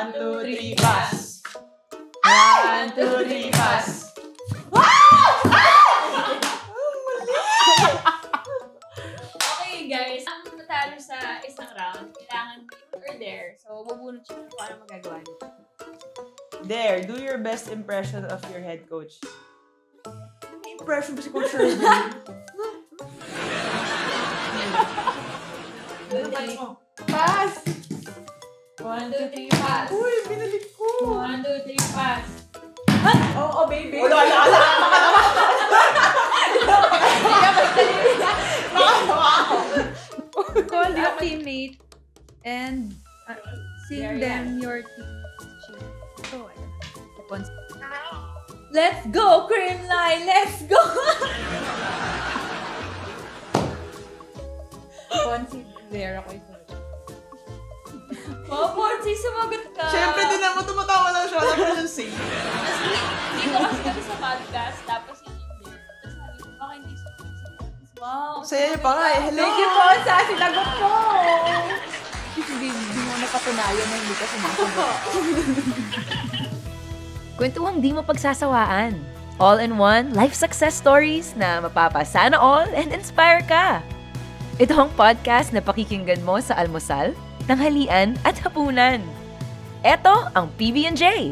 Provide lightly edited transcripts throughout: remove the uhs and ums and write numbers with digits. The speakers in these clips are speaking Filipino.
1, 2, 3, pass. 1, 2, 3, pass. Okay guys, ang matalo sa isang round, kailangan or there. So, bubunot siya kung ano magagawa niyo. There, do your best impression of your head coach. Ano impression ba si Coach Sherwin? Pass! 1, 2, 3, pass. Uy, binalik ko. 1, 2, 3, pass. Oo, baby. Wala. Call your teammate and sing them your team. So, let's go, Cream Line! Let's go! Ponsi, there ako ito. Oh, Ponsi, sumagot ka. Siyempre, din naman tumatawa lang siya. Alam mo siya sing. Dito kasi kami sa podcast, tapos yun yung there. Tapos sabi ko, baka hindi sumagot. Wow. Saya niya pa nga eh. Hello. Thank you po sa sinagot mo! Hindi mo napatunayan na hindi ka sumasagot. Kwentuhang di mo pagsasawaan. All-in-one life success stories na mapapasana all and inspire ka. Ito ang podcast na pakikinggan mo sa almusal, tanghalian at hapunan. Ito ang PB&J,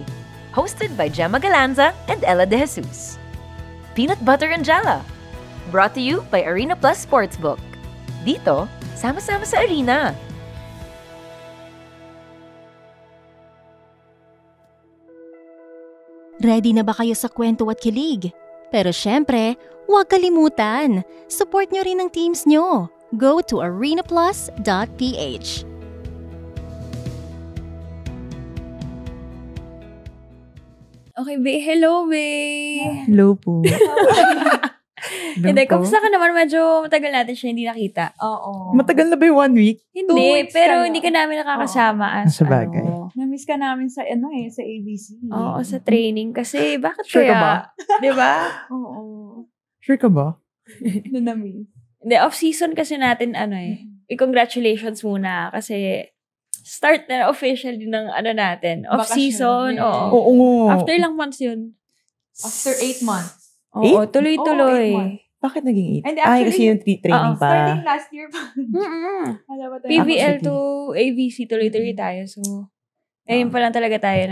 hosted by Gemma Galanza and Ella De Jesus. Peanut Butter and Jella, brought to you by Arena Plus Sportsbook. Dito, sama-sama sa arena. Ready na ba kayo sa kwento at kilig? Pero syempre, huwag kalimutan, support nyo rin ang teams nyo. Go to arenaplus.ph. Okay, Bay. Hello, Bay. Hello po. Hindi, kamusta ka naman? Medyo matagal natin siya hindi nakita. Oo. Matagal na ba yung 1 week? Hindi, 2 weeks pero ka hindi na. ka namin nakakasama as Sa bagay. Na-miss ka namin sa sa ABC. Oo, sa training. Kasi bakit Sure ka kaya? ba? Di ba? Oo. Sure ka ba? Na-miss. Hindi, off-season kasi natin i-congratulations muna kasi start na officially ng natin. Off-season, Bakasyon, oo. yes. Oo nga. After ilang months yun? After 8 months. Oo, 8? tuloy-tuloy. 8 months. Bakit naging 8? Hindi, Ay, actually, kasi yung training pa. Starting last year pa. Mm-mm. Alam mo tayo. PBL Actually. to AVC, tuloy-tuloy tayo. So, ayun pa lang talaga tayo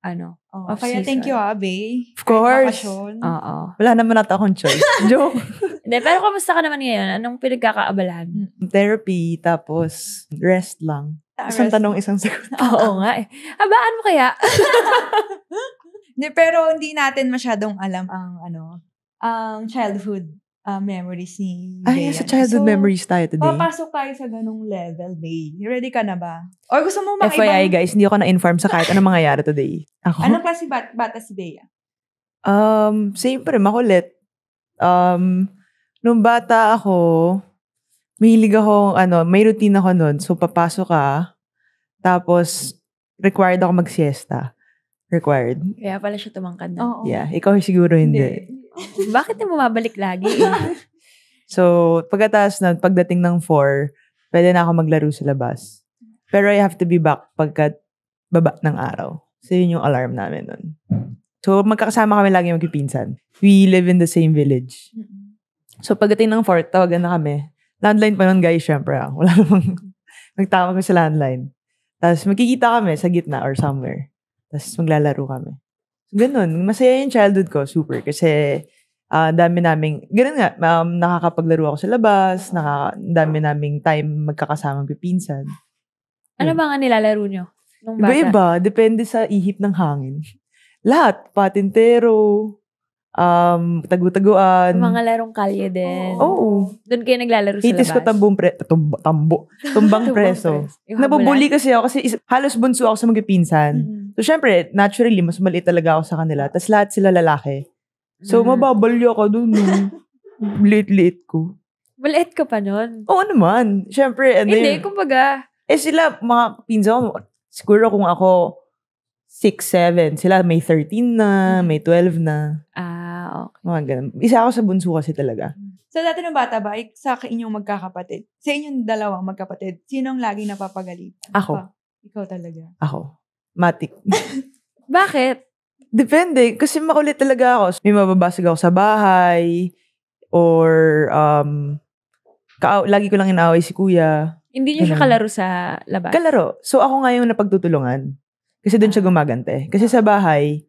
Oh, off-season. kaya thank you, Abe. Of course. Bakasyon. Oo. Wala naman ata akong choice. Joke. Hindi, pero kamusta ka naman ngayon? Anong pinagkakaabalahan? Therapy, tapos rest lang. Isang tanong, isang sagot. Oo nga eh. Habaan mo kaya? Hindi, pero hindi natin masyadong alam ang childhood memories ni Ay, Bea. sa childhood So, memories tayo today. papasok tayo sa ganung level, Bay. Ready ka na ba? Or gusto mo mga FYI ibang... guys, hindi ako na-inform sa kahit anong mangyayari today. Ako? Anong klase bata si Bea? Siyempre, makulit. Nung bata ako, mahilig ako, may routine ako nun. So, papasok ka, tapos, required ako mag-siesta. Required. Kaya pala siya tumangkad na. Oo. Yeah, ikaw siguro hindi. Bakit mo mabalik lagi eh? So, pagdating ng 4, pwede na ako maglaro sa labas. Pero I have to be back pagkat baba ng araw. So, yun yung alarm namin nun. So, magkakasama kami lagi magpipinsan. We live in the same village. So, pagdating ng 4, tawagan na kami. Landline pa nun, guys, syempre. Wala namang nagtawag kami sa landline. Tapos, magkikita kami sa gitna or somewhere. Tapos, maglalaro kami. So, ganun. Masaya yung childhood ko, super. Kasi, dami naming, ganun nga, nakakapaglaro ako sa labas, dami naming time magkakasamang pipinsan. Ano ba nga nilalaro nyo? Nung bata? Iba-iba, depende sa ihip ng hangin. Lahat, patintero, tagu-taguan. Mga larong kalye din. Oo. Doon kayo naglalaro sa Itis labas. ko tumbang preso. Yung Nabubuli kasi ako kasi halos bunso ako sa magpipinsan. So, syempre, naturally, mas maliit talaga ako sa kanila. Tapos lahat sila lalaki. So, mababalyo ako dun. Liit-liit ko. Maliit ka pa nun. Oo naman. Syempre, Hindi, kumbaga. sila, mga pinsan ko, siguro kung ako 6, 7, sila may 13 na, may 12 na. Okay. Mga ganun. Isa ako sa bunso kasi talaga. So, dati nung bata ba, sa inyong magkakapatid, sa inyong dalawang magkapatid, sino ang laging napapagalitan? Ako. Ikaw talaga. Ako. matik. Bakit? Depende. Kasi makulit talaga ako. May mababasag ako sa bahay. Or, lagi ko lang inaaway si kuya. Hindi niyo siya kalaro sa labas? Kalaro. So, ako nga yung napagtutulungan. Kasi doon siya gumagante. Kasi sa bahay,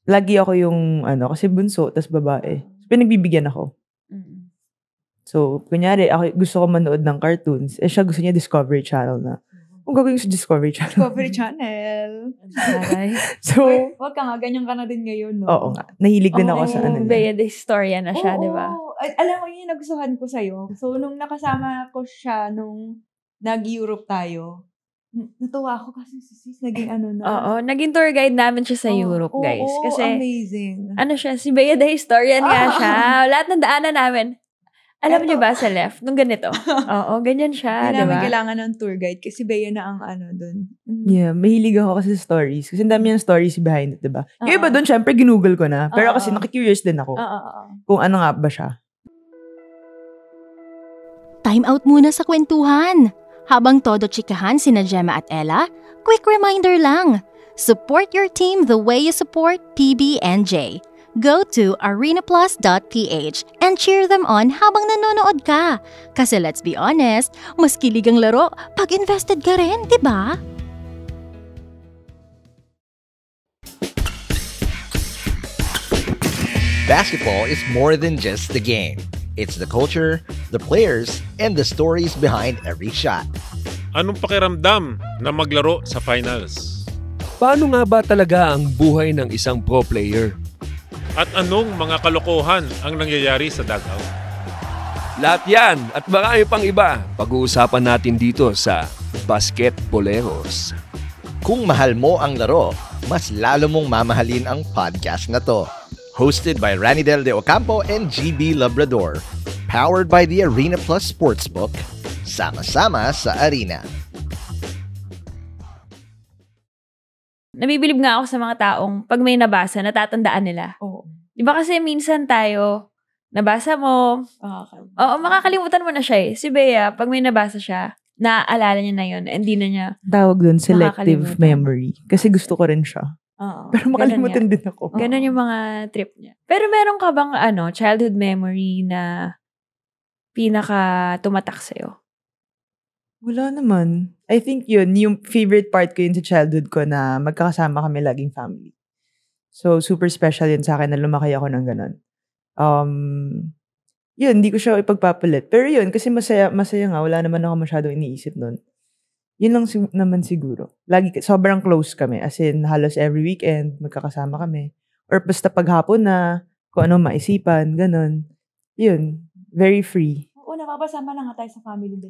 lagi ako yung, kasi bunso, tas babae. So, pinagbibigyan ako. So, kunyari, ako gusto ko manood ng cartoons. Siya gusto niya Discovery Channel na. Kung gagawin sa Discovery Channel. Discovery Channel. So, wag ka nga, ganyan ka na din ngayon, no? oo nga. Nahilig din ako sa Bea the Historian na siya, di ba? Alam mo, yun yung nagustuhan ko sa'yo. So, nung nakasama ko siya, nung nag-Europe tayo, natuwa ako kasi si sis, naging na. Oo, naging tour guide namin siya sa Europe, guys. Kasi, amazing. Siya, si Bea the Historian nga siya. Lahat ng daanan namin. Alam niyo ba sa left? Nung ganito. Oo, ganyan siya, Hindi di namin ba? kailangan ng tour guide kasi Bea na ang dun. Yeah, mahilig ako kasi sa stories. Kasi ang dami yung stories behind it, diba? Yung iba doon, syempre, ginugol ko na. Pero kasi nakikurious din ako kung ano nga ba siya. Time out muna sa kwentuhan. Habang todo chikahan sina Gemma at Ella, quick reminder lang. Support your team the way you support PB&J. Go to arenaplus.ph and cheer them on habang nanonood ka. Kasi let's be honest, mas kilig ang laro pag invested ka rin, di ba? Basketball is more than just the game. It's the culture, the players, and the stories behind every shot. Anong pakiramdam na maglaro sa finals? Paano nga ba talaga ang buhay ng isang pro player? At anong mga kalokohan ang nangyayari sa dugout? Lahat yan at marami pang iba pag-uusapan natin dito sa Basketboleros. Kung mahal mo ang laro, mas lalo mong mamahalin ang podcast na to. Hosted by Ranidel de Ocampo and GB Labrador. Powered by the Arena Plus Sportsbook. Sama-sama sa arena. Nabibilib nga ako sa mga taong pag may nabasa, natatandaan nila. Oo. Di ba kasi minsan tayo, nabasa mo, oo, makakalimutan mo na siya eh. Si Bea, pag may nabasa siya, naaalala niya na yun, hindi na niya Tawag doon, selective makakalimutan. memory. Kasi gusto ko rin siya. Oo. Pero makalimutan din ako. Ganon yung mga trip niya. Pero meron ka bang childhood memory na pinaka tumatak sa'yo? Wala naman. I think yun, yung favorite part ko yun sa childhood ko na magkakasama kami laging family. So, super special yun sa akin na lumaki ako ng ganun. Yun, hindi ko siya ipagpapalit. Pero yun, kasi masaya nga, wala naman ako masyadong iniisip nun. Yun lang naman siguro. Sobrang close kami. As in, halos every weekend, magkakasama kami. Or basta paghapon na, kung ano maisipan, ganun. Yun, very free. Oo, napapasama na nga tayo sa family din.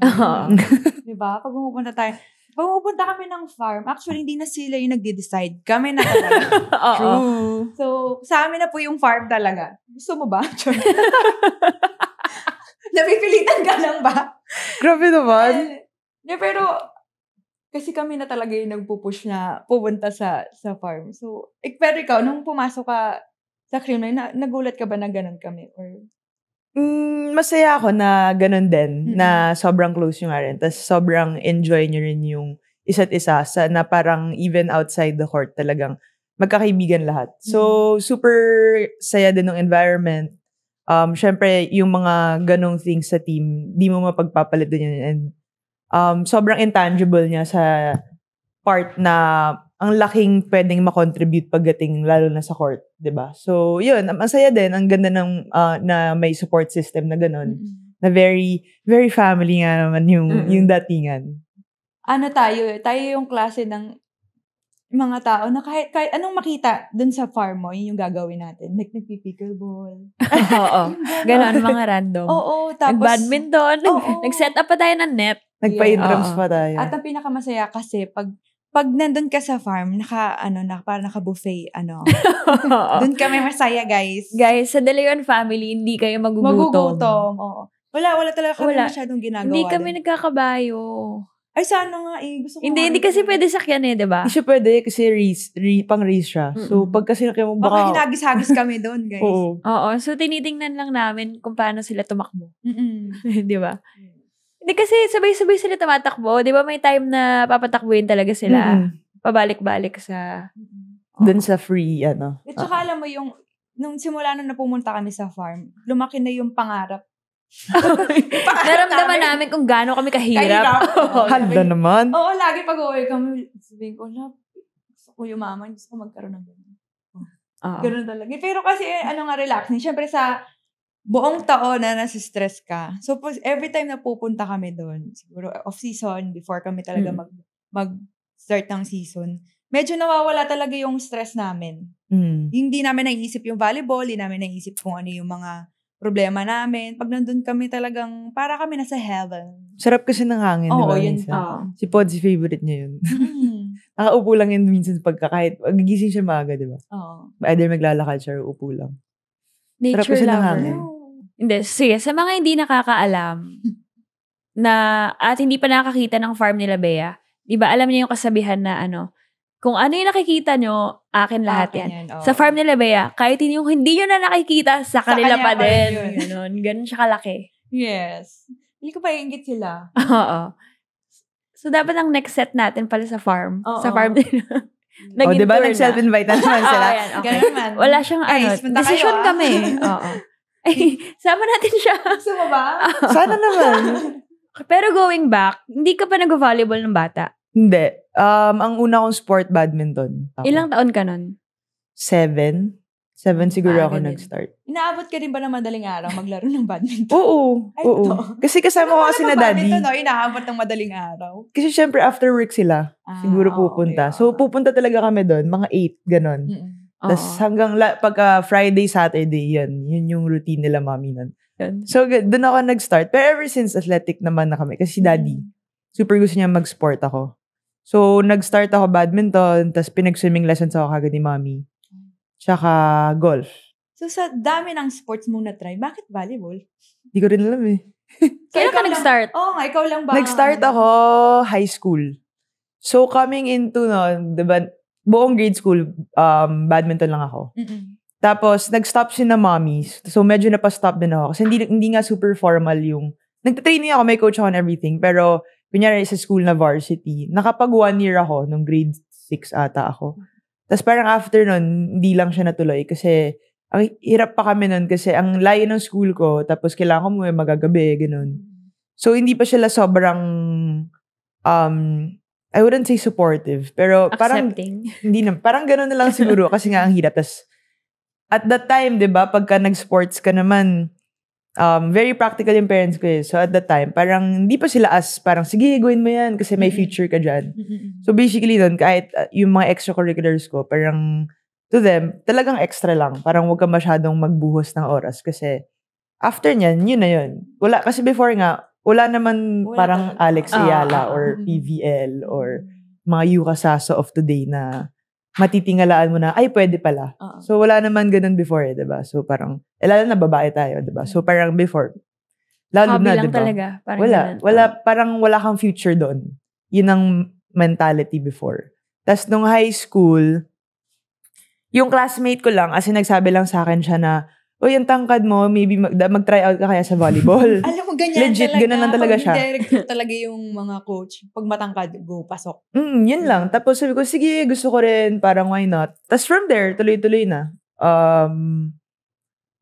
Diba? Pag pumupunta kami ng farm, actually, hindi na sila yung nagde-decide. Kami na talaga. True. So, sa amin na po yung farm talaga. Gusto mo ba? Napipilitan ka lang ba? Grabe naman. Pero, kasi kami na talaga yung nagpupush na pupunta sa farm. So, pero ikaw, nung pumasok ka sa Creamline, nagulat ka ba na ganun kami? Or Masaya ako na ganun din, na sobrang close yung rin. Tapos sobrang enjoy nyo rin yung isa't isa na parang even outside the court talagang magkakaibigan lahat. So, super saya din ng environment. Syempre, yung mga ganong things sa team, di mo mapagpapalit din yun. And sobrang intangible niya sa part na ang laking pwedeng makontribute pagdating lalo na sa court, 'di ba? So, 'yun, masaya din, ang ganda ng na may support system na gano'n. Na very very family nga naman yung datingan. Tayo yung klase ng mga tao na kahit anong makita dun sa farm mo, yun yung gagawin natin. Like, nagpipickleball. Oo. Ganon, mga random. Oo, tapos nag-badminton. Nag-set up pa tayo ng net. Nagpa-intrams pa tayo. At ang pinakamasaya kasi, pag nandun ka sa farm, parang naka-buffet, Dun kami masaya, guys. Guys, sa De Leon family, hindi kayo magugutom. Oo. Wala talaga kami masyadong ginagawa. Hindi kami nagkakabayo. Ay, sana nga gusto ko hindi kasi pwede sakyan diba? Hindi siya pwede kasi pang-race siya. So, pag kasi mo baka hinagis-hagis kami doon, guys. Oo. So, tinitingnan lang namin kung paano sila tumakbo. Diba? Hindi kasi sabay-sabay sila tumatakbo. Di ba may time na papatakbuhin talaga sila? pabalik-balik sa... Dun sa free, At saka alam mo yung, nung simula na pumunta kami sa farm, lumaki na yung pangarap. Naramdaman namin kung gaano kami kahirap. Handa naman. Oo, lagi pag-uwi kami, sabihin ko, gusto ko yumaman, gusto ko magkaroon ng ganun. Ganun talaga. Pero kasi, relaxing. Siyempre sa buong taon na nasa-stress ka. So, every time na pupunta kami doon, siguro off-season, before kami talaga mag-start ng season, medyo nawawala talaga yung stress namin. Hindi namin naiisip yung volleyball, hindi namin naiisip kung ano yung mga problema namin. Pag nandun kami talagang, para kami nasa heaven. Sarap kasi ng hangin, di ba? Yun. Si Pod's favorite niya yun. Nakaupo lang yun minsan kahit gigising siya maaga, di ba? Either maglalakad siya or upo lang. Sarap kasi ng hangin. Hindi, sige, sa mga hindi nakakaalam at hindi pa nakakita ng farm nila Bea, di ba, alam niyo yung kasabihan na kung ano yung nakikita nyo, akin lahat yan. Sa farm nila Bea, kahit yung hindi nyo na nakikita, sa kanila pa din. Ganun siya kalaki. Yes. Hindi ko pa iingit sila. Oo. So, dapat ang next set natin pala sa farm. Sa farm nila. Diba nag-self-invite na naman sila? Ganun man. Wala siyang decision kami. Oo. Ay, sama natin siya. Gusto mo ba? Sana naman. Pero going back, hindi ka pa nag-volleyball ng bata? Hindi. Ang una kong sport, badminton. Ilang taon ka nun? 7 siguro ako nag-start. Inaabot ka rin ba ng madaling araw maglaro ng badminton? Oo. Kasi kasama ko kasi na daddy. Inaabot ng madaling araw? Kasi syempre after work sila. Siguro pupunta. Okay. So pupunta talaga kami doon, mga 8, ganon. Tapos hanggang pagka Friday, Saturday, yun yung routine nila mami nun. So doon ako nag-start. Pero ever since athletic naman na kami. Kasi si daddy, super gusto niya mag-sport ako. So nag-start ako badminton, tapos pinag-swimming lessons ako kagad ni mami. Tsaka golf. So, sa dami ng sports mong na-try, bakit volleyball? Hindi ko rin alam eh. Kailan ka nag-start? Ikaw lang ba? Nag-start ako high school. So, coming into diba, buong grade school, badminton lang ako. Tapos, nag-stop si na mommy. So, medyo napastop din ako. Kasi hindi nga super formal yung... Nagtatraining ako, may coach ako and everything. Pero, kunyari sa school na varsity, nakapag 1 year ako, nung grade 6 ata ako. Tapos parang after nun, hindi lang siya natuloy kasi ang hirap pa kami nun kasi ang layo ng school ko tapos kailangan ko mo magagabi, ganun. So, hindi pa sila sobrang, I wouldn't say supportive, pero parang, hindi na, parang ganun na lang siguro kasi nga ang hirap. Tapos, at that time, di ba, pagka nag-sports ka naman, very practical yung parents ko eh. So, at that time, parang hindi pa sila parang, sige, gawin mo yan kasi may future ka dyan. So, basically nun, kahit yung mga extracurriculars ko, parang, to them, talagang extra lang. Parang huwag ka masyadong magbuhos ng oras kasi, after nyan, yun na yun. Wala, kasi before nga, wala naman parang Alex Ayala or PVL or mga Yuka Saso of today na matitingalaan mo na, ay, pwede pala. So, wala naman ganun before eh, diba? So, parang, lalo na babae tayo, diba? So, parang before, lalo hobby na, lang diba? Talaga. Parang wala kang future doon. Yun ang mentality before. Tapos, nung high school, yung classmate ko lang, as in, nagsabi lang sa akin siya na, yung tangkad mo, maybe mag-try out ka kaya sa volleyball. Alam mo, ganyan legit, talaga. ganun lang talaga siya. Direct talaga yung mga coach. Pag matangkad, go, pasok. Yun lang. Tapos sabi ko, sige, gusto ko rin, parang why not? Tapos from there, tuloy-tuloy na.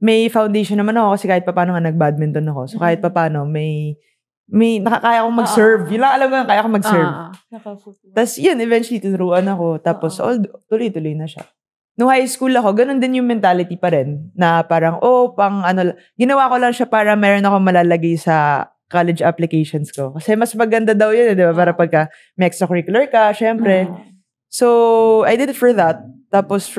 May foundation naman ako kasi kahit paano nga nag-badminton ako. So kahit paano, may nakakaya akong mag-serve. Yun lang alam ko, kaya akong mag-serve. Tapos yun, eventually, tinuruan ako. Tapos tuloy-tuloy na siya. Nung high school ako, ganun din yung mentality pa rin. Na parang, ginawa ko lang siya para meron ako malalagay sa college applications ko. Kasi mas maganda daw yun, di ba? Para pagka may extracurricular ka, syempre. So, I did it for that. Tapos,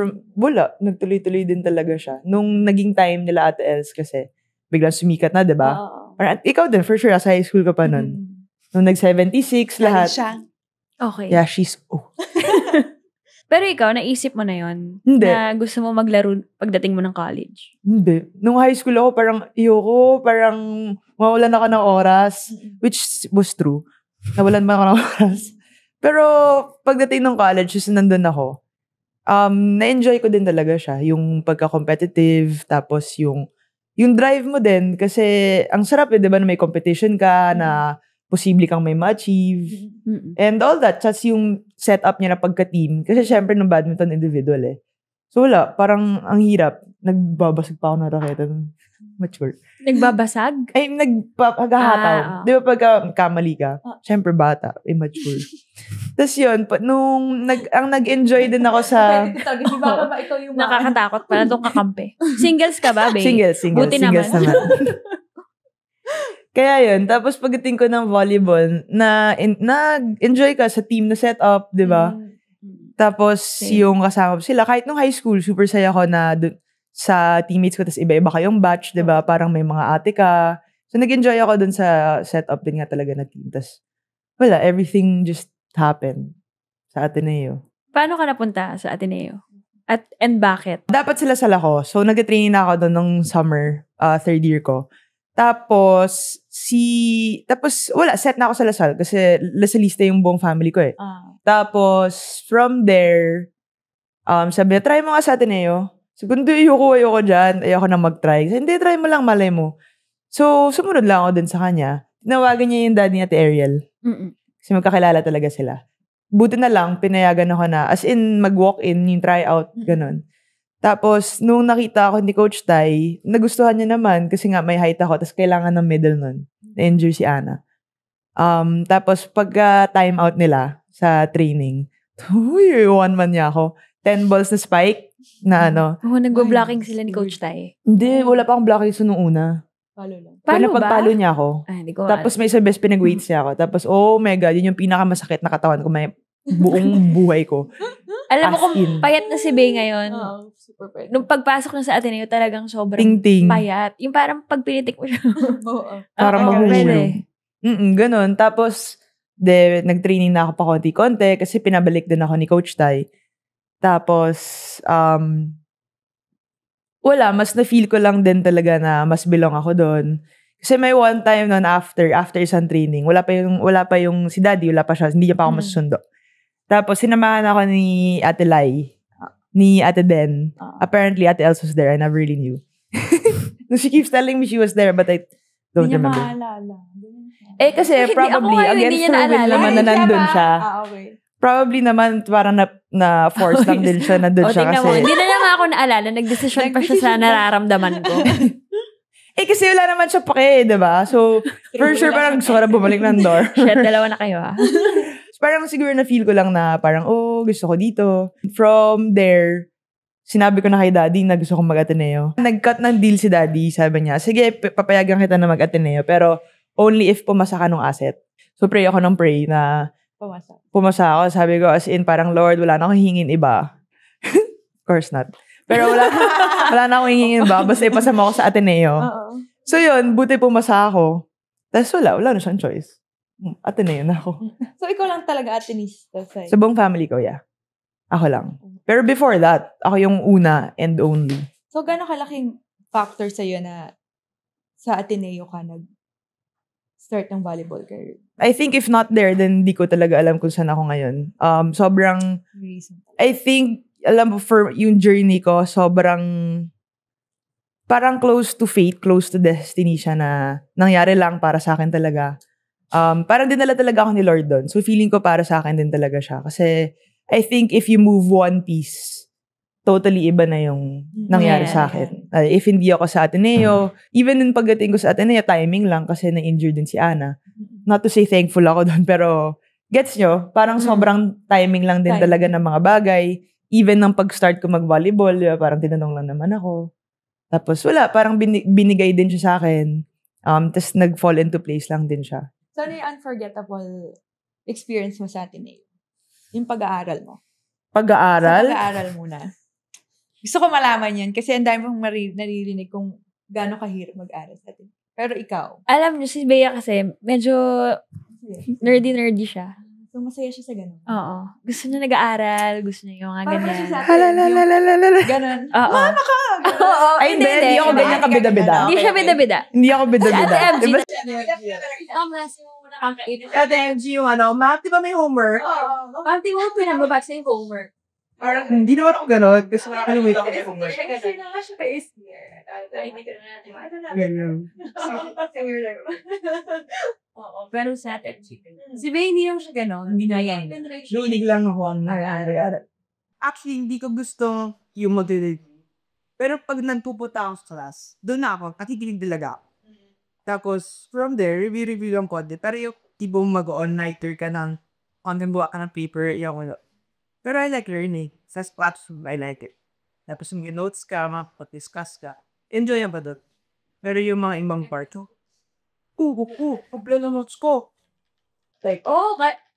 nagtuloy-tuloy din talaga siya. Nung naging time nila Ate Els kasi, biglang sumikat na, di ba? Ikaw din, for sure, sa high school ka pa nun. Nung nag-76, lahat. Siya. Okay. Yeah, she's, Pero ikaw, naisip mo na yon Hindi. Na gusto mo maglaro pagdating mo ng college? Hindi. Nung high school ako, parang mawalan ako ng oras, which was true. Nawalan ba ako ng oras? Pero pagdating ng college, just nandun ako, na-enjoy ko din talaga siya. Yung pagka-competitive, tapos yung drive mo din. Kasi ang sarap di ba, na may competition ka, na posible kang may ma-achieve. And all that. That's yung setup niya na pagka-team. Kasi syempre, ng badminton individual eh. So wala, parang ang hirap. Nagbabasag pa ako ng raketa. Mature. Nagbabasag? Ay, nagpapagahataw. Di ba pagka kamali ka? Syempre bata, immature. Tapos yun, ang nag-enjoy din ako sa... Nakakatakot pala itong kakampi. Singles ka ba, babe? Singles. Buti singles naman. Kaya yun, tapos pagdating ko ng volleyball, nag-enjoy ka sa team na setup, di ba? Tapos yung kasama ko sila, kahit nung high school, super saya ko na sa teammates ko, tapos iba-iba kayong batch, di ba? Parang may mga ate ka. So nag-enjoy ako dun sa setup din nga talaga na team. Tapos wala, everything just happened sa Ateneo. Paano ka napunta sa Ateneo? And bakit? Dapat sila sa Laco. So nag-training na ako doon nung summer, third year ko. Tapos wala, set na ako sa Lasal kasi Lasalista yung buong family ko eh. Tapos, from there, sabi niya, try mo nga sa Ateneo. Sabi ko, ayoko dyan. Ayoko na mag-try. Sabi, hindi, try mo lang, malay mo. So, sumunod lang ako dun sa kanya. Tinawagan niya yung daddy niya, Ariel. Kasi magkakilala talaga sila. Buti na lang, pinayagan ako na, as in, mag-walk-in, yung try-out, ganun. Tapos, nung nakita ako ni Coach Tai, nagustuhan niya naman kasi nga may height ako, tapos kailangan ng middle nun. Na-injure si Ana. Tapos, pagka-time out nila sa training, one man niya ako. 10 balls na spike na ano. Nag-blocking sila ni Coach Tai. Hindi, wala pa akong blocking so nung una. Palo lang. Paano ba? Pagpalo niya ako. Hindi ko Tapos may isang best pinag-weights niya ako. Tapos, oh my God, yun yung pinakamasakit na katawan ko may buong buhay ko. Alam mo kung payat na si Bey ngayon. Super payat. Nung pagpasok na sa Ateneo, talagang sobrang Ting-ting. payat. Yung parang pag pinitik mo siya. Parang pwede. Ganon. Tapos, nag-training na ako pa konti-konti kasi pinabalik din ako ni Coach Tai. Tapos, wala, mas na-feel ko lang din talaga na mas belong ako doon. Kasi may one time noon after isang training, wala pa yung si Daddy, wala pa siya, hindi niya pa ako masusundo. Tapos, sinamahan ako ni Ate Lai, ni Ate Den. Apparently, Ate Els was there. I never really knew. She keeps telling me she was there, but I don't remember. Hindi niya maalala. Kasi probably, against her will naman na nandun siya. Okay. Probably naman, parang na-force lang din siya, nandun siya kasi. Hindi na naman ako naalala, nagdesisyon pa siya sa nararamdaman ko. Kasi wala naman siya pake, diba? So, for sure, parang gusto ko na bumalik ng door. Shit, dalawa na kayo Parang siguro na-feel ko lang na parang, gusto ko dito. From there, sinabi ko na kay Daddy na gusto kong mag-Ateneo. Nag-cut ng deal si Daddy, sabi niya, sige, papayagan kita na mag-Ateneo, pero only if pumasa ka ng asset. So, pray ako ng pray na pumasa ako. Sabi ko, as in, parang, Lord, wala na akong hingin iba. Of course not. Pero wala na akong hingin iba. Basta ipasama ako sa Ateneo. So, yun, buti pumasa ako. Tapos wala na siyang choice. Ateneo na ako. So, ikaw lang talaga Atenista sa'yo? Sa buong family ko, yeah. Ako lang. Pero before that, ako yung una and only. So, gano'ng kalaking factor sa'yo na sa Ateneo ka nag-start ng volleyball career? I think if not there, then di ko talaga alam kung saan ako ngayon. Sobrang, I think, alam mo, for yung journey ko, sobrang, parang close to fate, close to destiny siya na nangyari lang para sa akin talaga. Parang dinala talaga ako ni Lord doon. So, feeling ko para sa akin din talaga siya. Kasi, I think if you move one piece, totally iba na yung nangyari sa akin. If hindi ako sa Ateneo, even din pagdating ko sa Ateneo, timing lang kasi na-injured din si Ana. Not to say thankful ako doon, pero gets nyo? Parang sobrang timing lang din talaga ng mga bagay. Even nang pag-start ko mag-volleyball, parang tinanong lang naman ako. Tapos wala, parang binigay din siya sa akin. Tapos nag-fall into place lang din siya. So, ano yung unforgettable experience mo sa Ateneo? Yung pag-aaral mo? Pag-aaral? Sa pag-aaral muna. Gusto ko malaman yan kasi ang dami mong naririnig kung gaano kahirap mag-aaral sa Ateneo. Pero ikaw? Alam niyo, si Bea kasi medyo nerdy siya. So, masaya siya sa ganun. Oo. Gusto niya nag-aaral, gusto niya yung mga ganyan. Ganun. Oo. Mama ka! Oo. Ay, hindi ako ganyan kabida-bida. Hindi siya bida-bida. Hindi ako bida-bida. Ate MG. Ate MG yung ano, Ma'am, di ba may homework? Ma'am, di mo pinababasa yung homework. Parang, hindi naman ako gano'n. Kasi nakakalimit ako ng homework. Ganyan. Oo, pero sa atin, si Bay hindi naman siya gano'n. Hindi na yan. Lunig lang ako ang nangyari. Actually, hindi ko gusto yung mag-delete. Pero pag nagpupunta ako sa class, doon na ako, nakikinig talaga ako. Tapos, from there, review lang konti. Pero yung tipo mag-on-nighter ka ng, buka ka ng paper, yung ano. Pero I like learning. Sa classroom, I like it. Tapos yung notes ka, makapag-discuss ka. Enjoy ba doon? Pero yung mga ibang part, kompleto notes ko. Like,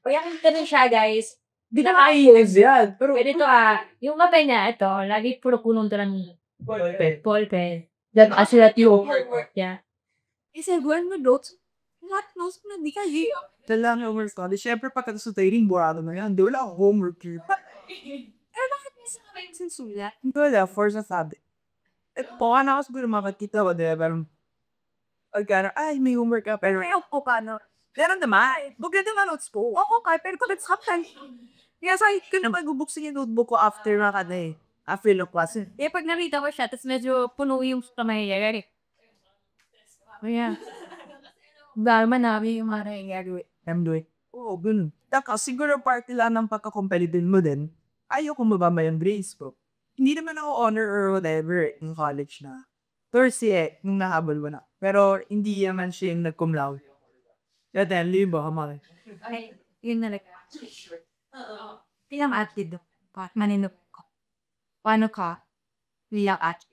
kaya kita rin siya, guys. di na maiinis yan. Pero, Pwede to yung kape niya, ito, lagi puro-punong to ng ballpen. That actually yung Homework. Yeah. Kasi buwan mo notes, lahat notes mo na di kayo. Talang homework ko. Siyempre, pagka sa training, burado na yan. Di wala akong homework here. Bakit may sa kayo sinsulat? Wala, force na sabi. Baka na ako siguro makakita ko, diba? Pero, may homework ka. Pero, O paano? meron naman. Huwag na naman notes po. Oo, pero kung sometimes, Kaya sa ko naman bubuksin yung notebook ko after after ng class. Pag nakita ko siya, tapos medyo puno yung kamay niya, dahil manami yung mga nangyayari. I'm doing. Oo, ganun. Taka, siguro part nila ng pagka-competitive mo din, ayoko mababa yung grades ko. Hindi naman ako honor or whatever in college na. Torsi nung nahabol mo na. Pero hindi naman siya yung nag-cum laude. Kaya tayo, libo ka mga. Okay, yun na lang. Pinang-atid maninok ko. Paano ka? Bilang atid.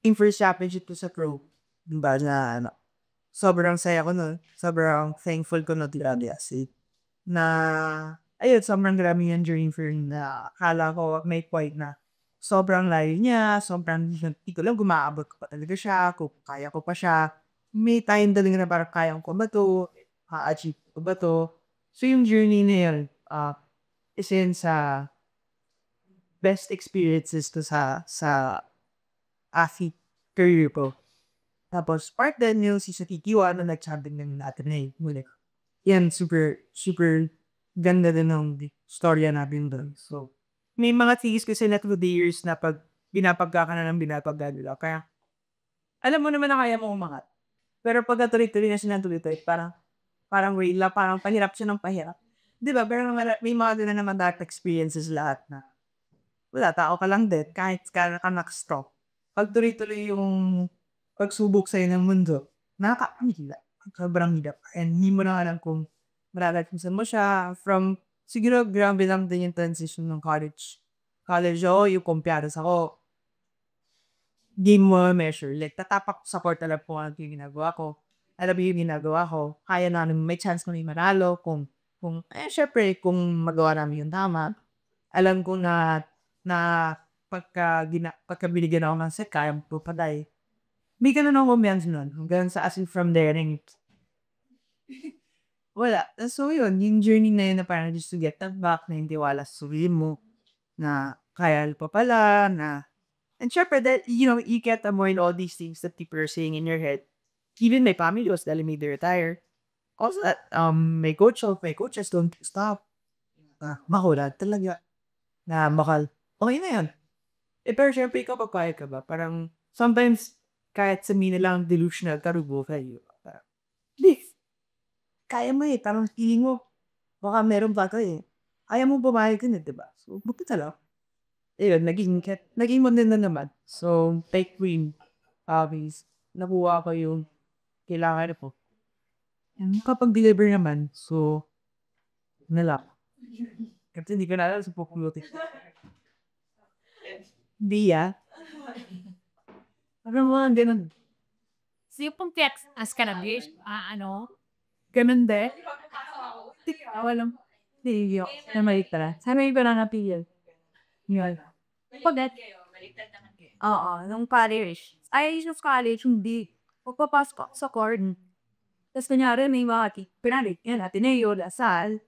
Yung first championship ko sa pro, diba na sobrang saya ko nun. Sobrang thankful ko na Tiradiyasi. Na, ayun, sobrang grabe yung journey for na akala ko may point na sobrang layo niya, sobrang hindi ko lang gumaabot ko pa talaga siya, kung kaya ko pa siya. May time talaga na parang kaya ko ba to, achieve ko ba to. So yung journey na yun, isa yun sa best experiences ko sa athlete career ko. Tapos, part din yung si Kikiwa na nag-champion ng natin na muli. Yan, super ganda din ng storya natin doon. So, may mga things kasi na through the years na pag binapagka ka na ng binapagka. Kaya, alam mo naman na kaya mo umangat. Pero pag tuloy-tuloy na sinatuloy-tuloy, parang wala, parang pahirap siya ng pahirap. Diba? Pero may mga din na naman dark experiences lahat na wala, tao ka lang din, kahit ka nakastroke. Pag tuloy-tuloy yung pagsubok sa'yo ng mundo, nakakapangila. Sobrang hirap. And hindi mo na alam kung mararanasan mo siya. From, siguro, grabe lang din yung transition ng college. College yung compares ako. Di mo measure. Like, tatapak sa court, alam ko ano yung ginagawa ko. Alam yung ginagawa ko. Kaya na, may chance ko na yung manalo. Syempre, kung magawa namin yung tama, alam ko na pagka binigyan ako ng set, kaya mo paday. May ganun akong kumbiyansa nun. Hanggang sa as in from there, wala. So yun, yung journey na yun na parang just to get that back, na hindi wala sa sarili mo, na kaya pa pala, and syempre, that, you get avoid all these things that people are saying in your head. Even my family was telling me to retire. Also, my coaches don't stop. Makulat talaga. Na bakal, okay na yan. Pero syempre, ikaw papayag ka ba? Parang, sometimes, kahit sabihin na lang delusional, tarugo kayo. Please, kaya mo parang feeling mo, baka meron ba kayo Kaya mo pumayag ka na, diba? So, bukit na lang. Ayun, naging mo din na naman. So, take win. Hobbies. Nakuha ko yung kailangan po. Kapag deliver naman, so, nalap. Kasi hindi ko na alam sa pukulutin. Hindi Parang mga ganun. So, yung pong text as ka na, Ganun din. Walang tiyo na maligtara. Sana iba na napigil. Yun. Pagkat, nung college. Yung college, hindi. Pagpapasok ako sa corn. Tapos kunyari, may mga pinalik. Yan, Ateneo, Lasal.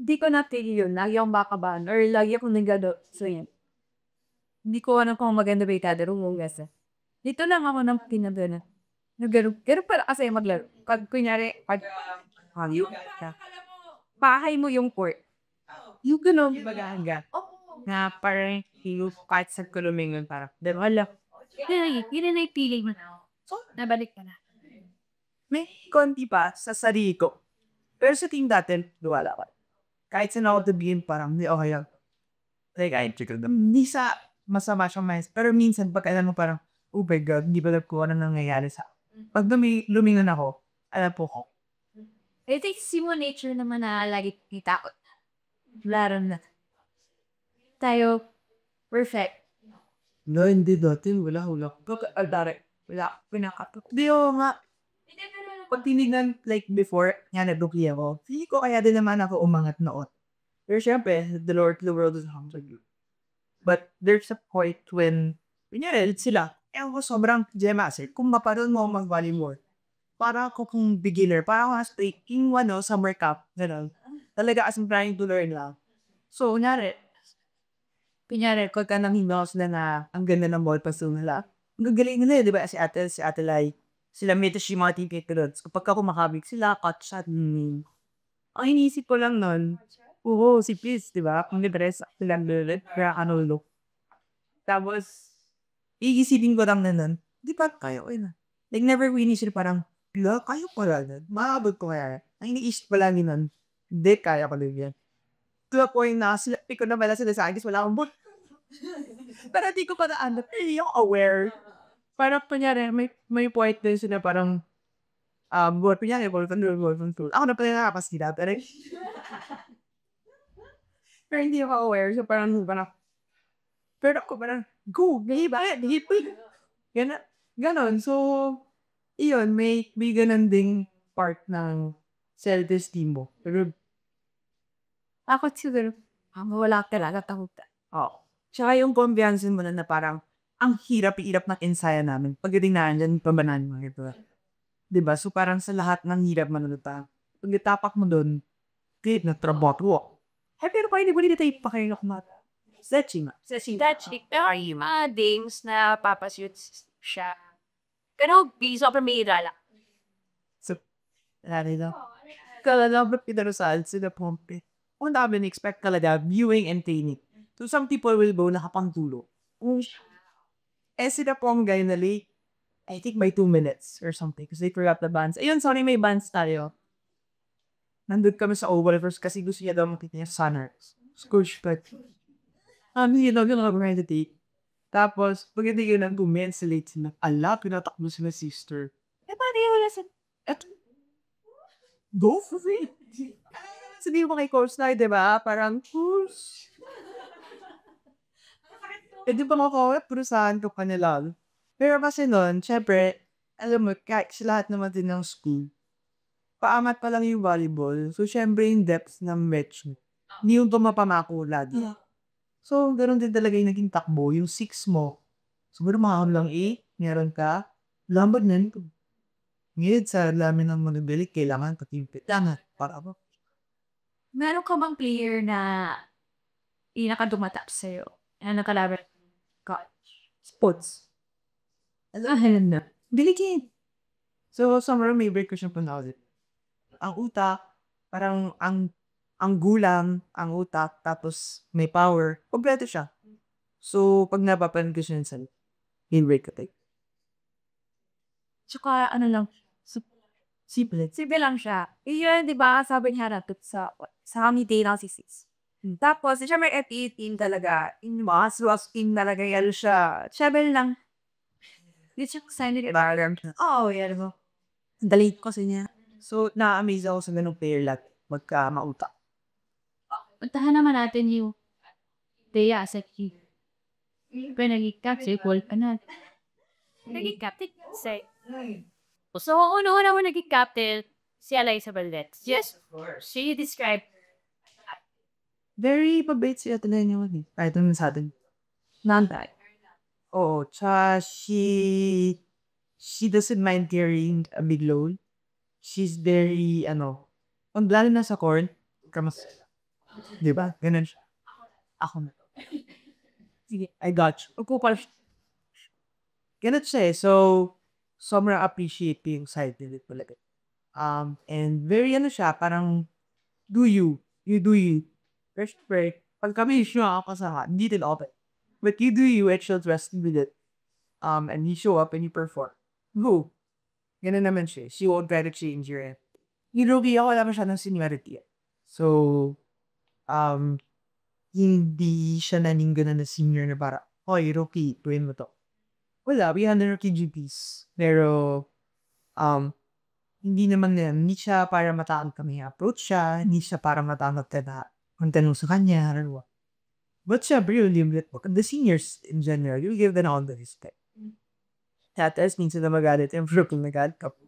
Hindi ko natigil yun. Lagi akong bakaban. Or lagi akong nagado. So, yan. Hindi ko alam kung maganda ba yung kadaro mo. Dito lang ako ng pinagano. Ganun pala kasi maglaro. Pag kunyari, bahay mo yung court. Yung ganun. Bagahaga. Na parang hiyo kahit sa kulumingon parang, wala. Yun na ipiling mo na. So, nabalik ka na. May konti pa sa sarili ko. Pero sa team natin, wala ka. Kahit saan ako tabihin, parang hindi okay lang. Like, hindi sa masama siyang mais. Pero minsan, pag alam mo parang, oh my God, hindi ba alam ko ano nangyayari sa... Pag lumingon ako, alam po ko. I think human nature naman na lagi kitakot. Laro na. Tayo, perfect. No, hindi dati. Wala. Wala. Pinakatot. Hindi ako nga. Pag tinignan, like before, nga nag-duki ako, hindi ko kaya din naman ako umangat noon. Pero syempre, the world is hungry. But there's a point when, sila, ako sobrang G-Master, kung maparoon mo mag-volleyball, para ako kung beginner, para ako straight, summer camp, gano'n. Talaga as in trying to learn lang. So, kunyari, kung ka nang hinawas na ang ganda ng ball pass nila, ang gagaling nila, di ba? Si Ate Lai, sila Mita si mga teammate ko doon. So, kapag kumakabig sila, cut shot. Ang inisip ko lang nun, si Piz, di ba? Kung dress sila lulit, kaya kanulo. Tapos, iisipin ko lang na nun, di ba kaya ko na? Like, never ko inisip parang, kayo pala nun. Maabot ko kaya. Ang iniisip ko lang nun, hindi, kaya ko lang yan. To the point na, pick ko na pala sila sa akin, wala akong bot. Pero di ko pa hindi ako aware. Parang, kunyari, may point din sila parang, kunyari, ball control. Ako na pala nakapas nila, pero hindi ako aware. So, parang, pero ako parang, go, nahiba. Ganon. So, iyon, may ganon ding part ng self-esteem mo. Pero, Ako siguro, wala talaga takot. Tsaka yung confiance mo na parang, ang hirap-hirap ng ensaya namin. Pagdating na dyan, pambanan mo ito. Diba? So parang sa lahat ng hirap manunutang, pag itapak mo doon, kahit na trabaho. Pero pa hindi mo tayo pakingak mata. Setching. Pero ay mga things na papashoot siya. Pero sobrang may irala. So, kalala ba pinarusal sila pompe? Kung dami na-expect talaga, viewing and training. So some people will go nakapangtulo. Sila pong guy na late, I think by 2 minutes or something because they forgot the bands. Ayun, sorry, may bands tayo. Nandun kami sa Oval first kasi gusto niya daw makita niya Sunners. Scourge, but hindi daw yung mga take. Tapos, pagdating yun ng 2 minutes late sila, pinatakbo sila sister. Paano yung wala sa... Go for it! Sabi mo kay Coach na, diba? Parang, push! Di ba mga purusahan ko kanila? Pero kasi nun, syempre, alam mo, kahit sa lahat naman din ng school, paamat pa lang yung volleyball. So, syempre, yung depth ng match, hindi yung tumapamako lagi. So, ganoon din talaga yung naging takbo. Yung 6 mo, siguro mga lang 8, meron ka, lambat na nito. Ngayon, sa lamin ng manibili, kailangan patimpit. Para ako. Meron ka bang player na pinakadumatap sa'yo? Ano nakalaban? Sports. Biligin. So, somewhere may break ko siyang panawin. Ang utak, parang ang gulang, ang utak, tapos may power. Kompleto siya. So, pag napapan ko siya sa break ko tayo. Tsaka, simple lang siya. Yun, di ba, sabi niya natin sa kami day ng sisis. Tapos, siya may F18 talaga. In mas team talaga yan siya. Siyempre lang. Di siya excited. Yan mo. Dali ko sa niya. So, na-amaze ako sa ganung player lang. Magka-mautak. Puntahan naman natin yung Dea sa key. Pero nag-captain, call ka na. Nag-captain, say. So, una-una mo nag-captain, si Alaysa Valdez. Yes, of course. She described Very pabait si Ate Lenya mo. Kahit naman sa atin. Nantay. Oo. Tsaka she doesn't mind carrying a big load. She's very, lalo na sa court, kamas, di ba? Ganun siya. Ako na. Sige, I got you. Pagkupal siya. Ganun siya eh. So, sobrang appreciate yung side nila talaga. And very siya, parang, do you. You do you. First break, pag kami show ako sa hindi din open. But you do you and she'll trust you with it. And you show up and you perform. Go. Ganun naman siya. She won't try to change your end. Yung rookie ako, wala masyadong seniority. So, hindi siya naninggo na senior na para, hoy, rookie, tuwin mo to. Wala, we had rookie GPs. Pero, hindi naman yan. Hindi siya para matakot kami approach siya. Hindi siya para matakot ka na kung tanong sa kanya. Or what. But syempre, yung limit mo. The seniors in general, you give them all the respect. Tatas, minsan na magalit yung kung nagalit ka po.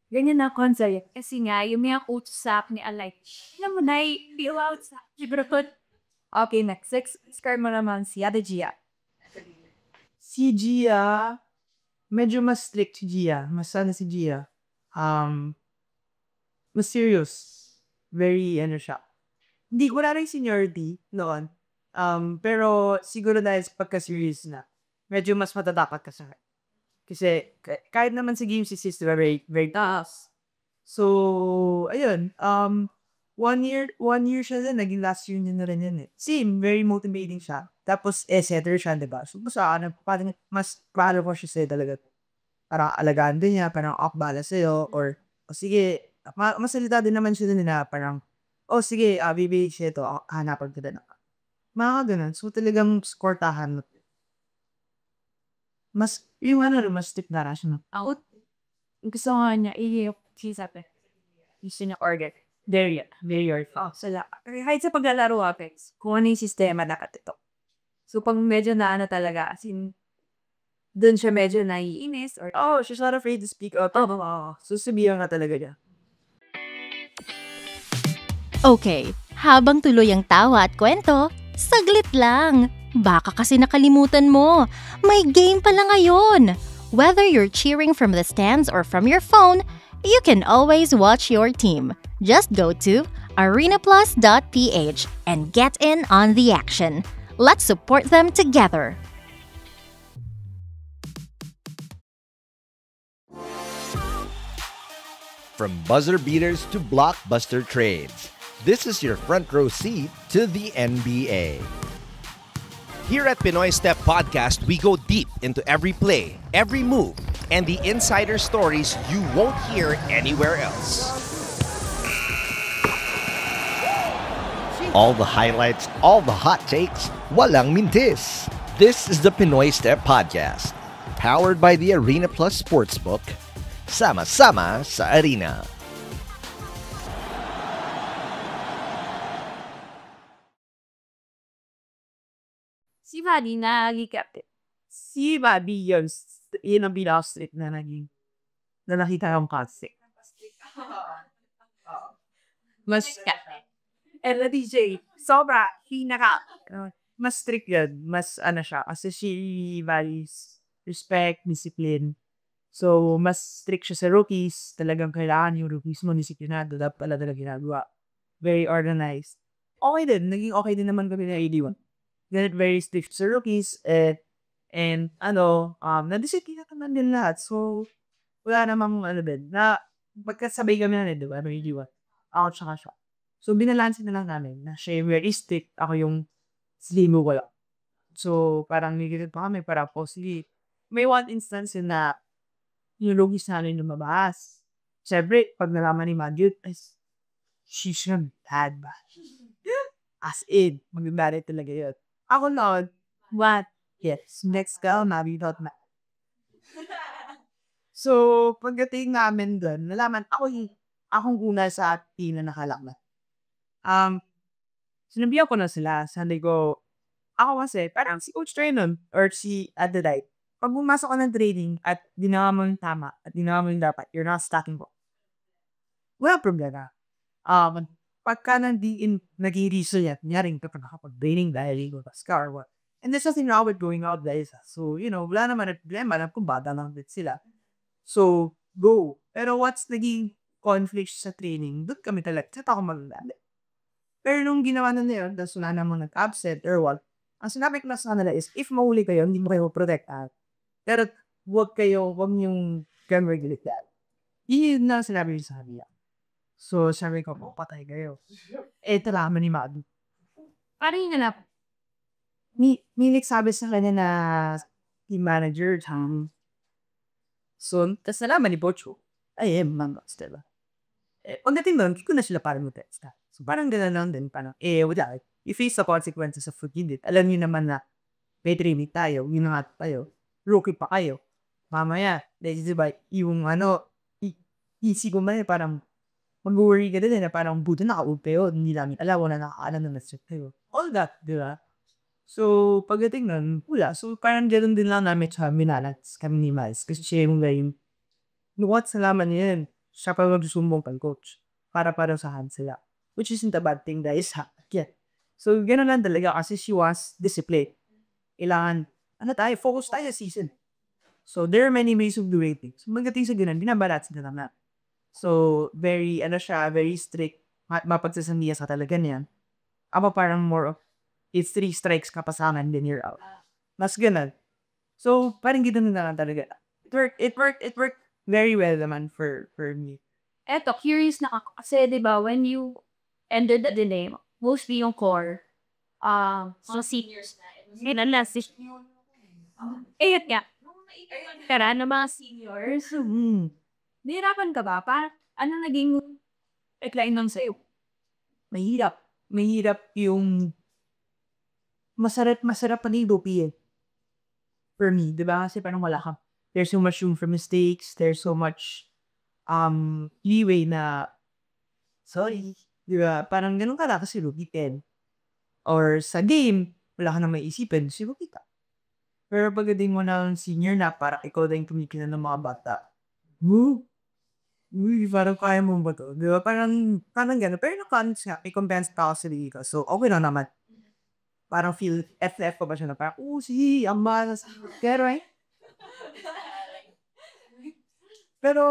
Ganyan na ako sa'yo. Kasi nga, yung mga coach sa akin ni Alay, alam mo na, feel out sa librot. Okay, next. Scar mo naman si Ate Gia. Si Gia, medyo mas strict si Gia. Mas sana si Gia. Mas serious. Very, siya. Hindi ko na rin seniority noon. Pero siguro dahil pagka-serious na, medyo mas matatakot ka sa akin. Kasi kahit naman sa games si sis, diba, very, very tough. So, ayun. 1 year siya din. Naging last year niya na rin yun eh. Same, very motivating siya. Tapos, setter siya, diba? So, parang mas klaro ko siya sa'yo talaga. Parang alagaan din niya, parang akbala sa'yo, or, sige, masalita din naman siya din na parang, sige, bibigay siya ito, hanapan ka din. Mga ganun. So, talagang skortahan. Mas, mas stick na siya. Ako, gusto nga niya, i-sabi. Gusto niya order. Very hard. Kahit sa paglalaro, Apex, kung ano yung sistema nakatito. So, pag medyo talaga, as in, dun siya medyo naiinis, or, she's not afraid to speak up. So, sabihan nga talaga niya. Okay, habang tuloy ang tawa at kwento, saglit lang. Baka kasi nakalimutan mo. May game pala ngayon. Whether you're cheering from the stands or from your phone, you can always watch your team. Just go to arenaplus.ph and get in on the action. Let's support them together. From buzzer beaters to blockbuster trades, this is your front row seat to the NBA. Here at Pinoy Step Podcast, we go deep into every play, every move, and the insider stories you won't hear anywhere else. All the highlights, all the hot takes, walang mintis. This is the Pinoy Step Podcast, powered by the Arena Plus Sportsbook. Sama-sama sa arena. si Buddy nag-captain. Si Buddy yun ang pinaka-strict na naging, na nakita yung casting. Mas, and na DJ, sobra, mas strict yun. Mas siya. Kasi she values respect, discipline. So, mas strict siya sa rookies. Talagang kailangan yung rookies mo disiplinado. Dapat pala talaga ginagawa. Very organized. Okay din. Naging okay din naman kami na AD1. Ganit very strict sa rookies. And na-disiplina naman din lahat. So, wala namang magkasabay kami na di ba? AD1. Ako tsaka siya. So, binalansin na lang namin na siya yung very strict. Ako yung slimo wala. So, parang nagigit pa kami para possibly. May one instance yun na yung rookies namin lumabas. Siyempre, pag nalaman ni Magyut, she's gonna bad ba? As in, mag-marry talaga yun. Ako noon, what? Yes, next girl, married out na. So, pagdating namin doon, nalaman, akong una sa team na nakalakman. Sinabihan ko na sila, sabi ko, ako kasi, parang si Coach Trenon, or si Adelaide, pag bumasok ka ng training at ginawa mo yung tama at ginawa mo yung dapat, you're not stacking po. Wala problema. Pagka naging reason yan, nanyaring ka pa nakapag-training dahil ikaw ka or what. And there's nothing wrong with going out guys. So, wala naman na problema. Alam kung bata lang din sila. So, go. Pero what's naging conflict sa training, doon kami talaga. Sita ako maglalala. Pero nung ginawa na yun, tapos wala namang nag-absent or what, ang sinabi ko na sa kanila is, if mahuli kayo, hindi mo kayo protect out. Pero huwag niyong gun regulate that. Yun na sinabi ko sa kanila. So, sabi ko, patay kayo. Ito naman ni Madu. Parang yung hanap. May nagsabi sa kanya na team manager, So, tas nalaman ni Bocho, I am Manga Stella. Pagdating doon, hindi ko na sila parang mag-text. So, parang gano'n lang din. Parang, wala. You face the consequences of forgetting it. Alam niyo naman na may training tayo, ginangat tayo, rookie pa kayo. Mamaya, diba, yung easy ko man, parang mag-worry ka din na parang buto naka-upe yun. Hindi namin alam, wala nakakaalam na na-strip kayo. All that, di ba? So, pagdating nun, wala. So, parang gano'n din lang namin sa minalats kami ni Miles. Kasi siya yung game. What salaman niya yun. Siya pa magsusumbong kang coach. Para sa sila. Which isn't a bad thing, guys. Yeah. So, gano'n lang talaga kasi she was disciplined. Kailangan, focus tayo sa season. So, there are many ways of doing things. Magdating sa gano'n, binabalats na lang na. So, very strict. Mapagsasandiya sa talaga niyan. Ako parang more of, it's 3 strikes ka pasangan, then you're out. Mas ganun. So, parang gano'n na lang talaga. It worked very well naman for me. Eto, curious na ako. Kasi, di ba, when you ended the delay, mostly yung core, mga seniors na. Yan na, yun nga. Kara ng mga seniors. Nahirapan ka ba? Parang, ano naging decline nun sa'yo? Mahirap. Mahirap yung masarap pa ni Lupi for me, di ba? Kasi parang wala kang, there's so much room for mistakes, there's so much leeway na sorry, di ba? Parang ganun ka na kasi Lupi 10. Or sa game, wala ka na maiisipin, si Lupi ka. Pero pagdating mo ng senior na, parang ikaw na yung tumikinan ng mga bata. Parang kaya mo ba to? Di ba? Parang gano'n. Pero naka-convince nga, may convinced pa ako sa sarili ko. So, okay na naman. Parang feel, FF ko ba siya na parang, si Amma. Pero pero,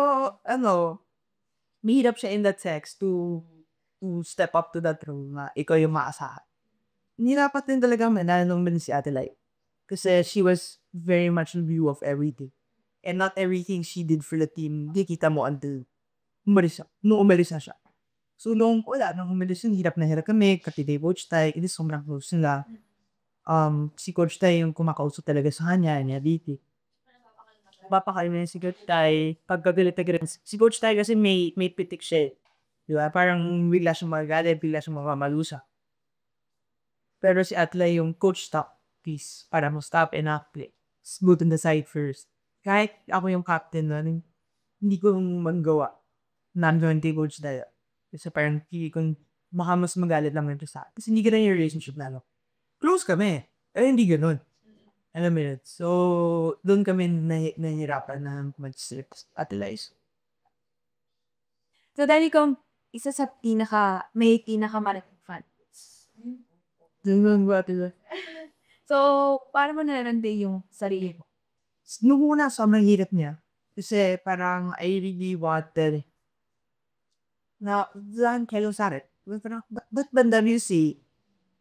mahirap siya in that sex to step up to that role na ikaw yung maasahan. Nirapat din talaga mananong si Ate Lai. Kasi she was very much in view of everything. And not everything she did for the team, di kita mo until umalis na siya. So, nung umalis yun, hirap na hirap kami, katibay Coach Tai, hindi sobrang close nila. Si Coach Tai yung kumakausap talaga sa kanya, niya dito. Papakalim na si Coach Tai, pagkagalit si Coach Tai kasi may pitik siya. Di ba? Parang bigla siyang magagalit, bigla siyang mamamalusa. Pero si Atlay yung coach stop, please, para mo stop and not play. Smooth on the side first. Kahit ako yung captain nun, hindi ko magawa. Non-20 coach dahil. Kasi parang kung baka mas magalit lang nito sa akin. Kasi hindi ganun yung relationship na close kami. Hindi ganun. Alam mo yun. So, doon kami nahihirapan na mag-strip at Elias. So, dahil kong isa sa may pinaka-malaking fans. Doon ba ito? So, paano mo narandi yung sarili mo? Nung una, sobrang hirap niya. Kasi parang I really wanted na daan kayo sa akin. Ba't banda music?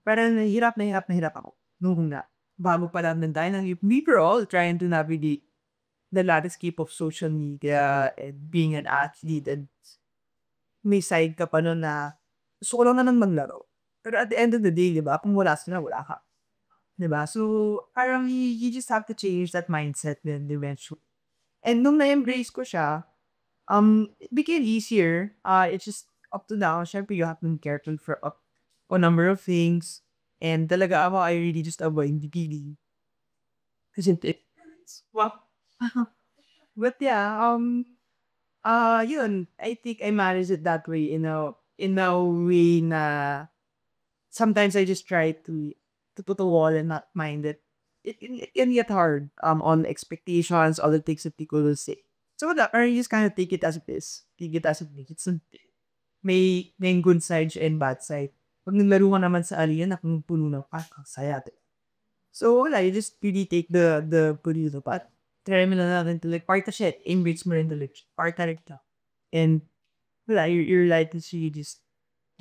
Parang hirap ako. Nung una. Bago pa lang tayo we were all trying to navigate the landscape of social media and being an athlete and may side ka pa nun na gusto ko lang naman maglaro. Pero at the end of the day, di ba? Kung wala sila, wala ka. Di ba? So, parang you just have to change that mindset then eventually. And nung na-embrace ko siya, it became easier. It's just up to now. Syempre, you have to be careful for a number of things. And talaga ako, I really just avoid the PD. Kasi but yeah, yun. I think I managed it that way in a way na sometimes I just try to put a wall and not mind it. It can get hard on expectations, other things that people will say. So or you just kind of take it as it is. Take it as it is. It's may good side and bad side. Pag nilaro ka naman sa alien, akong puno na saya. So wala, you just really take the puno na pat. Try mo na natin to part of shit. Embrace mo rin to part na rin ka. And wala, you're like to see just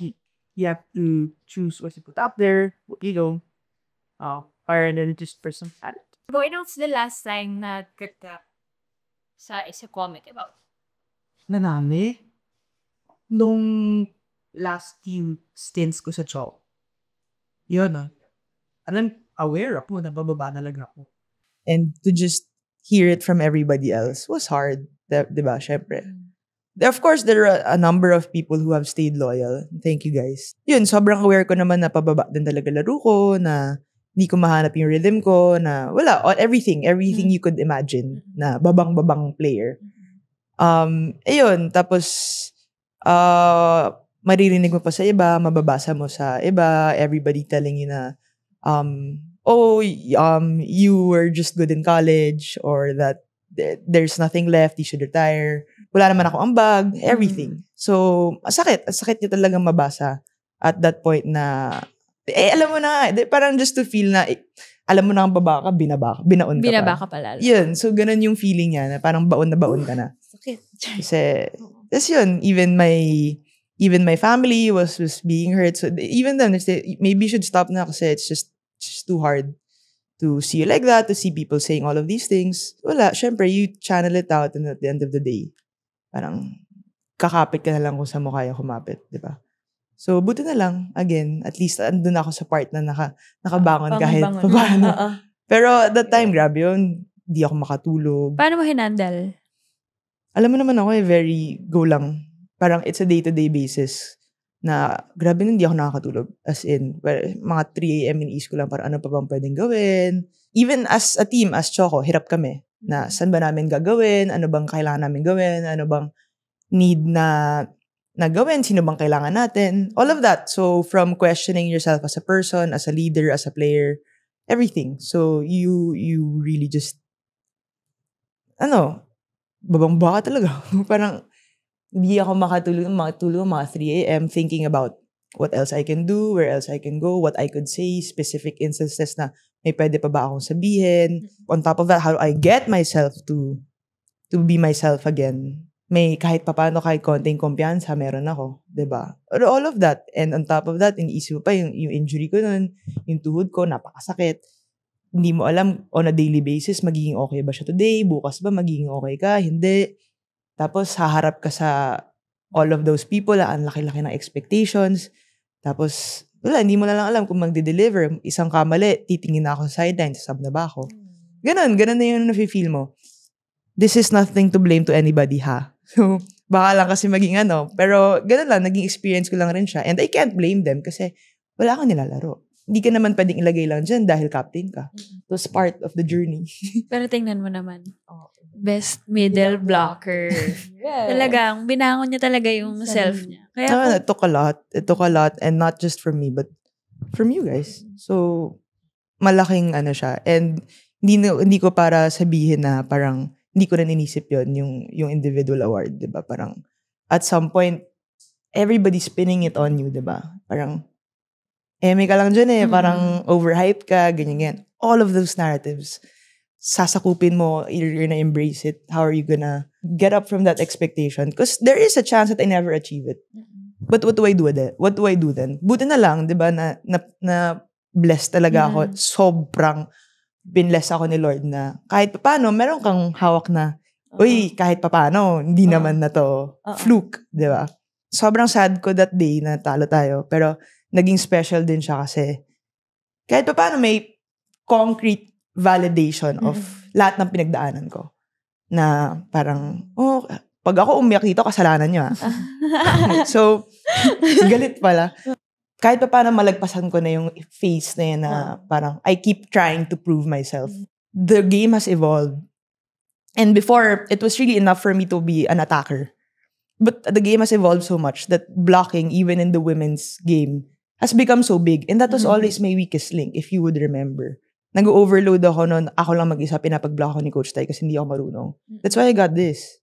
you have to choose what you put up there, what you don't. Or then just for some talent. When was the last time na kita sa comic about? Nanami? nung last team stints ko sa Chok, yun aware ako, nabababa talaga ako. And to just hear it from everybody else was hard. Diba? Syempre. Of course, there are a number of people who have stayed loyal. Thank you, guys. Yun, sobrang aware ko naman na pababa din talaga laro ko, na hindi ko mahanap yung rhythm ko, na wala, everything you could imagine, na babang-babang player. Ayun, tapos, maririnig mo pa sa iba, mababasa mo sa iba, everybody telling you na, you were just good in college, or that there's nothing left, you should retire. Wala naman ako ambag, everything. So, sakit niya talagang mabasa at that point na, alam mo na, parang just to feel na, alam mo na ang baba ka, binaon ka Binaba pa. ka pala. Yun, so ganun yung feeling niya, na parang baon na baon ka na. Sakit. Kasi, that's yun, even my family was being hurt. So, even them, maybe you should stop na kasi it's just too hard to see you like that, to see people saying all of these things. Wala, syempre, you channel it out, and at the end of the day, parang kakapit ka na lang kung saan mo kaya kumapit, di ba? So, buti na lang, again, at least andun ako sa part na nakabangon kahit paano. Pero at that time, grabe yun. Di ako makatulog. Paano mo hinandal? Alam mo naman ako very go lang. Parang it's a day-to-day basis na grabe nun, di ako nakakatulog. As in, mga 3 a.m. iniisip ko lang parang ano pa bang pwedeng gawin. Even as a team, as Choco, hirap kami. Na saan ba namin gagawin? Ano bang kailangan namin gawin? Ano bang need na gawin? Sino bang kailangan natin? All of that. So, from questioning yourself as a person, as a leader, as a player, everything. So, you really just, babang-baka talaga. Parang, hindi ako makatulog mga 3 a.m. thinking about what else I can do, where else I can go, what I could say, specific instances na may pwede pa ba akong sabihin. On top of that, how do I get myself to be myself again? May kahit papaano, kahit konting kumpiyansa, meron ako. Diba? All of that. And on top of that, iniisip mo pa yung injury ko nun, yung tuhod ko, napakasakit. Hindi mo alam on a daily basis, magiging okay ba siya today? Bukas ba magiging okay ka? Hindi. Tapos, haharap ka sa all of those people, ang laki-laki ng expectations. Tapos, wala, hindi mo na lang alam kung magde-deliver. Isang kamali, titingin na ako sa sideline, sasab na ba ako? Ganon na yun nafe-feel mo. This is nothing to blame to anybody, ha? So, baka lang kasi maging pero ganon lang, naging experience ko lang rin siya. And I can't blame them kasi wala akong nilalaro. Hindi ka naman pwedeng ilagay lang dyan dahil captain ka. It was part of the journey. Pero tingnan mo naman. Best middle blocker. Yes. Talagang, binangon niya talaga yung self niya. Kaya it took a lot. It took a lot, and not just from me, but from you guys. So, malaking siya. And hindi ko para sabihin na parang, hindi ko rin inisip yun, yung individual award, diba? Parang, at some point, everybody's spinning it on you, diba? Parang, may ka lang dyan parang overhyped ka, ganyan. All of those narratives, sasakupin mo, you're gonna embrace it. How are you gonna get up from that expectation? Because there is a chance that I never achieve it. But what do I do with it? What do I do then? Buti na lang, di ba, na blessed talaga ako. Sobrang binless ako ni Lord na kahit paano, meron kang hawak na, kahit paano, hindi naman na to fluke, di ba? Sobrang sad ko that day na talo tayo. Pero naging special din siya kasi kahit paano may concrete validation of lahat ng pinagdaanan ko. Na parang, pag ako umiyak dito, kasalanan nyo. So, galit pala. Kahit pa paano malagpasan ko na yung phase na yun na parang, I keep trying to prove myself. The game has evolved. And before, it was really enough for me to be an attacker. But the game has evolved so much that blocking, even in the women's game, has become so big. And that was always my weakest link, if you would remember. Nag-overload ako noon, ako lang mag-isa, pinapag-block ako ni Coach Tai kasi hindi ako marunong. That's why I got this.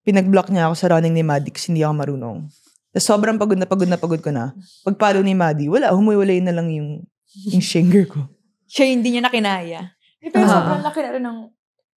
Pinag-block niya ako sa running ni Maddie kasi hindi ako marunong. Tapos sobrang pagod ko na. Pagpalo ni Maddie, humiwalay na lang yung shinger ko. Siya hindi niya na kinaya. Pero sobrang laki na rin ng,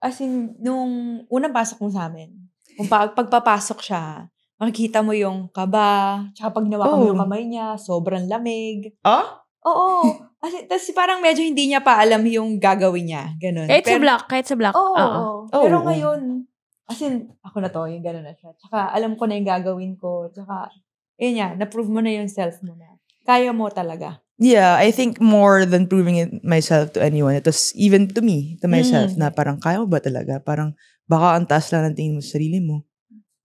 as in, nung unang pasok mo sa amin, kung pagpapasok siya, makikita mo yung kaba, tsaka pag nawakan mo yung kamay niya, sobrang lamig. Oo. Tapos parang medyo hindi niya pa alam yung gagawin niya. Ganun. Kahit sa block. Oo. Pero ngayon, As in, ako na to, yung gano'n na siya. Tsaka, alam ko na yung gagawin ko. Tsaka, yun yan, na-prove mo na yung self mo na. Kaya mo talaga. Yeah, I think more than proving it myself to anyone, it was even to me, to myself, na parang, kaya mo ba talaga? Parang, baka ang taas lang ng tingin mo sa sarili mo.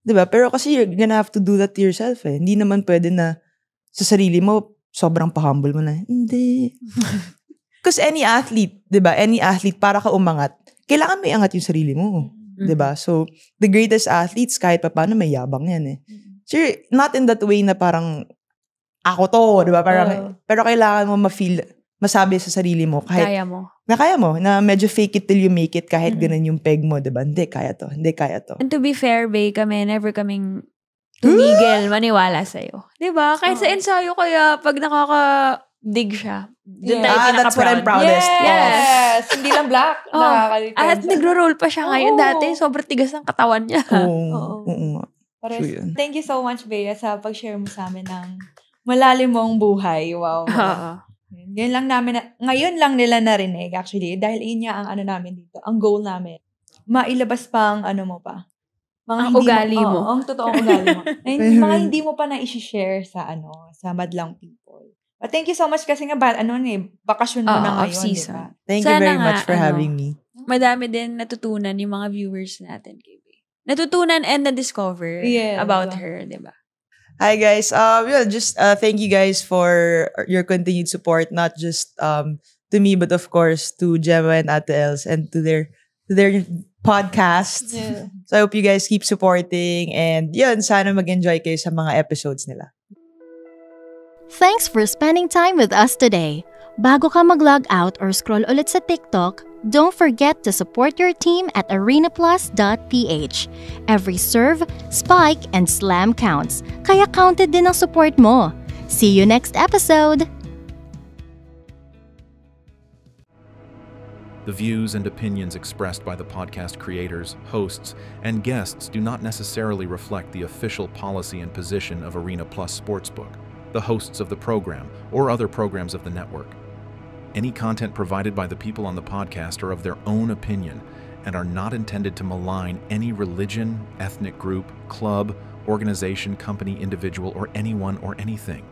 Diba? Pero kasi you're gonna have to do that to yourself eh. Hindi naman pwede na sa sarili mo, sobrang pa-humble mo na, hindi. Because any athlete, diba? Any athlete, para ka umangat, kailangan may angat yung sarili mo. Diba? So, the greatest athletes, kahit pa paano, may yabang yan eh. So, not in that way na parang, ako to, diba? Parang, pero kailangan mo ma-feel, masabi sa sarili mo, kahit, kaya mo, na medyo fake it till you make it, kahit ganun yung peg mo, diba? Hindi, kaya to. And to be fair, Bay, kami, never kaming tumigil, maniwala sa'yo. Diba? Kahit sa ensayo, kaya pag nakaka-dig siya, that's what I'm proudest. Yes! Hindi lang black. At nagro-roll pa siya ngayon dati. Sobrang tigas ng katawan niya. Thank you so much, Bea, sa pag-share mo sa amin ng malalim mong buhay. Wow. Ngayon lang nila narinig, actually, dahil yun ang namin dito, ang goal namin. Mailabas pa ang mo pa. Ang ugali mo. Ang totoong ugali mo. Mga hindi mo pa na-share sa sa madlang people. But thank you so much kasi nga, bakasyon mo na ngayon. Off-season. Diba? Thank you very much for having me. Madami din natutunan yung mga viewers natin, KB. Natutunan and na-discover about her, diba? Hi guys. Just thank you guys for your continued support, not just to me, but of course to Gemma and Ate Els and to their podcast. Yeah. So I hope you guys keep supporting and sana mag-enjoy kayo sa mga episodes nila. Thanks for spending time with us today. Bago ka mag-log out or scroll ulit sa TikTok, don't forget to support your team at arenaplus.ph. Every serve, spike, and slam counts. Kaya counted din ang support mo. See you next episode! The views and opinions expressed by the podcast creators, hosts, and guests do not necessarily reflect the official policy and position of Arena Plus Sportsbook, the hosts of the program, or other programs of the network. Any content provided by the people on the podcast are of their own opinion and are not intended to malign any religion, ethnic group, club, organization, company, individual, or anyone or anything.